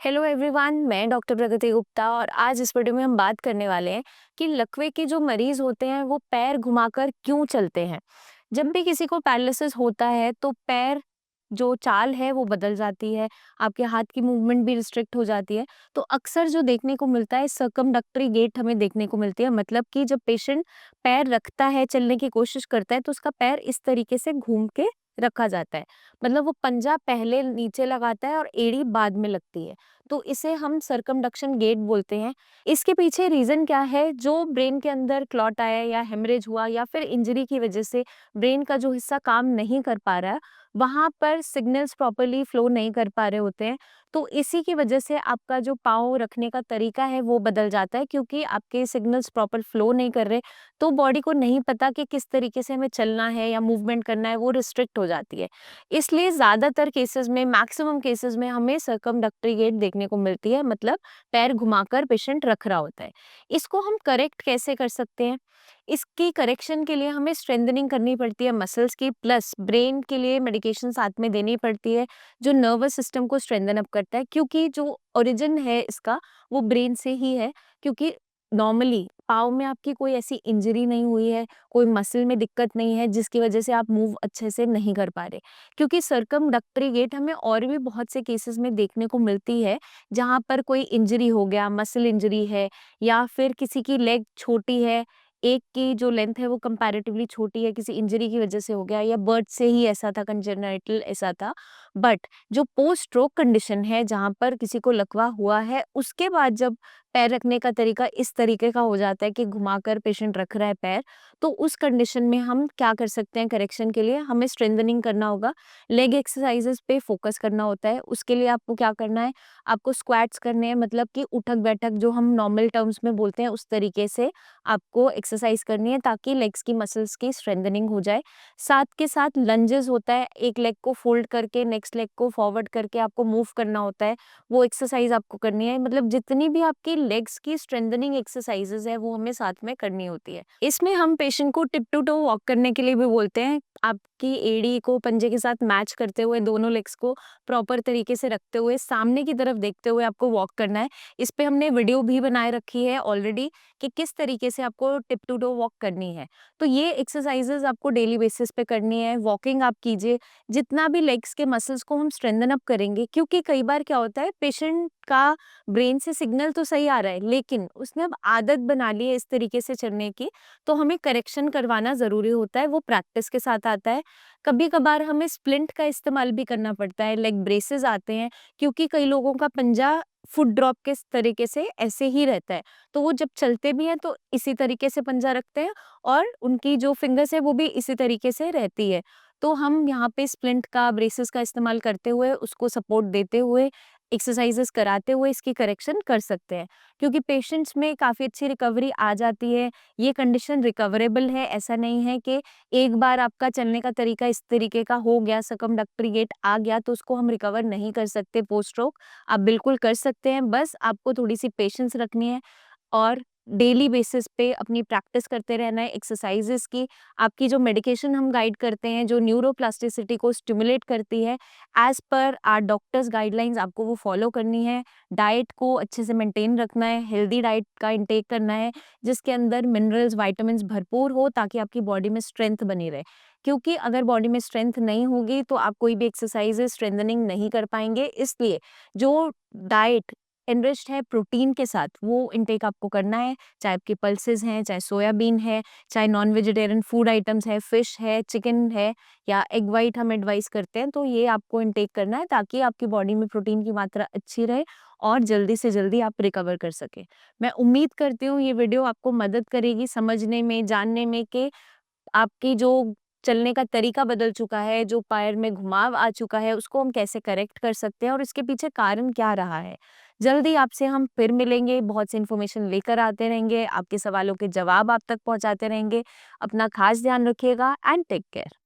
Hello everyone, मैं doctor प्रगति गुप्ता और आज इस वीडियो में हम बात करने वाले हैं कि लकवे के जो मरीज होते हैं वो पैर घुमाकर क्यों चलते हैं। जब भी किसी को पैरालिसिस होता है तो पैर जो चाल है वो बदल जाती है, आपके हाथ की मूवमेंट भी रिस्ट्रिक्ट हो जाती है। तो अक्सर जो देखने को मिलता है सर्कमडक्टरी गेट हमें देखने को मिलती है, मतलब कि जब पेशेंट पैर रखता है, चलने की कोशिश करता है तो उसका पैर इस तरीके से घूम के रखा जाता है। मतलब वो पंजा पहले नीचे लगाता है और एड़ी बाद में लगती है। तो इसे हम सर्कमडक्शन गेट बोलते हैं। इसके पीछे रीज़न क्या है? जो ब्रेन के अंदर क्लॉट आया या हेमरेज हुआ या फिर इंजरी की वजह से ब्रेन का जो हिस्सा काम नहीं कर पा रहा है, वहाँ पर सिग्नल्स प्रॉपर्ली फ्लो नहीं कर पा रहे होते हैं। तो इसी की वजह से आपका जो पाँव रखने का तरीका है वो बदल जाता है, क्योंकि आपके सिग्नल्स प्रॉपर फ्लो नहीं कर रहे, तो बॉडी को नहीं पता कि किस तरीके से हमें चलना है या मूवमेंट करना है, वो रिस्ट्रिक्ट हो जाती है। इसलिए ज़्यादातर केसेज़ में, मैक्सिमम केसेज़ में हमें सर्कमडक्टरी गेट देखने को मिलती है, मतलब पैर घुमाकर पेशेंट रख रहा होता है। इसको हम करेक्ट कैसे कर सकते हैं? इसकी करेक्शन के लिए हमें स्ट्रेंथनिंग करनी पड़ती है मसल्स की, प्लस ब्रेन के लिए मेडिकेशन साथ में देनी पड़ती है, जो नर्वस सिस्टम को स्ट्रेंथन अप करता है, क्योंकि जो ओरिजिन है इसका वो ब्रेन से ही है। क्योंकि नॉर्मली पाँव में आपकी कोई ऐसी इंजरी नहीं हुई है, कोई मसल में दिक्कत नहीं है जिसकी वजह से आप मूव अच्छे से नहीं कर पा रहे। क्योंकि सर्कमडक्टरी गेट हमें और भी बहुत से केसेस में देखने को मिलती है, जहाँ पर कोई इंजरी हो गया, मसल इंजरी है या फिर किसी की लेग छोटी है, एक की जो लेंथ है वो कंपैरेटिवली छोटी है, किसी इंजरी की वजह से हो गया या बर्थ से ही ऐसा था, कंजेनिटल ऐसा था। बट जो पोस्ट स्ट्रोक कंडीशन है, जहाँ पर किसी को लकवा हुआ है, उसके बाद जब पैर रखने का तरीका इस तरीके का हो जाता है कि घुमाकर पेशेंट रख रहा है पैर, तो उस कंडीशन में हम क्या कर सकते हैं करेक्शन के लिए? हमें स्ट्रेंथनिंग करना होगा, लेग एक्सरसाइजेस पे फोकस करना होता है। उसके लिए आपको क्या करना है? आपको स्क्वाट्स करने हैं, मतलब कि उठक-बैठक जो हम नॉर्मल टर्म्स में बोलते हैं उस तरीके से आपको एक्सरसाइज करनी है, ताकि लेग्स की मसल्स की स्ट्रेंथनिंग हो जाए। साथ के साथ लंजेस होता है, एक लेग को फोल्ड करके नेक्स्ट लेग को फॉरवर्ड करके आपको मूव करना होता है, वो एक्सरसाइज आपको करनी है। मतलब जितनी भी आपकी लेग्स की स्ट्रेंथनिंग एक्सरसाइजेज है वो हमें साथ में करनी होती है। इसमें हम पेशेंट को टिप टू टो वॉक करने के लिए भी बोलते हैं। आपकी एड़ी को पंजे के साथ मैच करते हुए, दोनों लेग्स को प्रॉपर तरीके से रखते हुए, सामने की तरफ देखते हुए आपको वॉक करना है। इस पे हमने वीडियो भी बनाए रखी है ऑलरेडी कि किस तरीके से आपको टिप टू टो वॉक करनी है। तो ये एक्सरसाइजेज आपको डेली बेसिस पे करनी है। वॉकिंग आप कीजिए, जितना भी लेग्स के मसल्स को हम स्ट्रेंथन अप करेंगे, क्योंकि कई बार क्या होता है, पेशेंट का ब्रेन से सिग्नल तो सही आ रहा है, लेकिन उसने अब आदत बना ली है इस तरीके से चलने की, तो हमें करेक्शन करवाना ज़रूरी होता है, वो प्रैक्टिस के साथ आता है। कभी-कभार हमें स्प्लिंट का इस्तेमाल भी करना पड़ता है, लेग ब्रेसेस आते हैं, क्योंकि कई लोगों का पंजा फुट ड्रॉप के तरीके से ऐसे ही रहता है, तो वो जब चलते भी हैं तो इसी तरीके से पंजा रखते हैं और उनकी जो फिंगर्स है वो भी इसी तरीके से रहती है। तो हम यहाँ पे स्प्लिंट का, ब्रेसेस का इस्तेमाल करते हुए, उसको सपोर्ट देते हुए, एक्सरसाइजेस कराते हुए इसकी करेक्शन कर सकते हैं, क्योंकि पेशेंट्स में काफ़ी अच्छी रिकवरी आ जाती है। ये कंडीशन रिकवरेबल है, ऐसा नहीं है कि एक बार आपका चलने का तरीका इस तरीके का हो गया, सर्कमडक्टरी गेट आ गया तो उसको हम रिकवर नहीं कर सकते पोस्ट स्ट्रोक। आप बिल्कुल कर सकते हैं, बस आपको थोड़ी-सी पेशेंस रखनी है और डेली बेसिस पे अपनी प्रैक्टिस करते रहना है एक्सरसाइजेस की। आपकी जो मेडिकेशन हम गाइड करते हैं, जो न्यूरोप्लास्टिसिटी को स्टिमुलेट करती है, as per hour doctors guidelines आपको वो फॉलो करनी है। डाइट को अच्छे से मेंटेन रखना है, हेल्दी डाइट का इंटेक करना है, जिसके अंदर मिनरल्स, विटामिन्स भरपूर हो, ताकि आपकी बॉडी में स्ट्रेंथ बनी रहे। क्योंकि अगर बॉडी में स्ट्रेंथ नहीं होगी तो आप कोई भी एक्सरसाइजेस स्ट्रेंथनिंग नहीं कर पाएँगे। इसलिए जो डाइट एनरिच्ड है प्रोटीन के साथ, वो इंटेक आपको करना है, चाहे आपके पल्सेस हैं, चाहे सोयाबीन है, चाहे नॉन वेजिटेरियन फूड आइटम्स है, फिश है, चिकन है या एग व्हाइट हम एडवाइस करते हैं, तो ये आपको इंटेक करना है, ताकि आपकी बॉडी में प्रोटीन की मात्रा अच्छी रहे और जल्दी से जल्दी आप रिकवर कर सकें। मैं उम्मीद करती हूँ ये वीडियो आपको मदद करेगी समझने में, जानने में कि आपकी जो चलने का तरीका बदल चुका है, जो पैर में घुमाव आ चुका है, उसको हम कैसे करेक्ट कर सकते हैं और इसके पीछे कारण क्या रहा है। जल्दी आपसे हम फिर मिलेंगे, बहुत सी इन्फॉर्मेशन लेकर आते रहेंगे, आपके सवालों के जवाब आप तक पहुँचाते रहेंगे। अपना खास ध्यान रखिएगा एंड टेक केयर।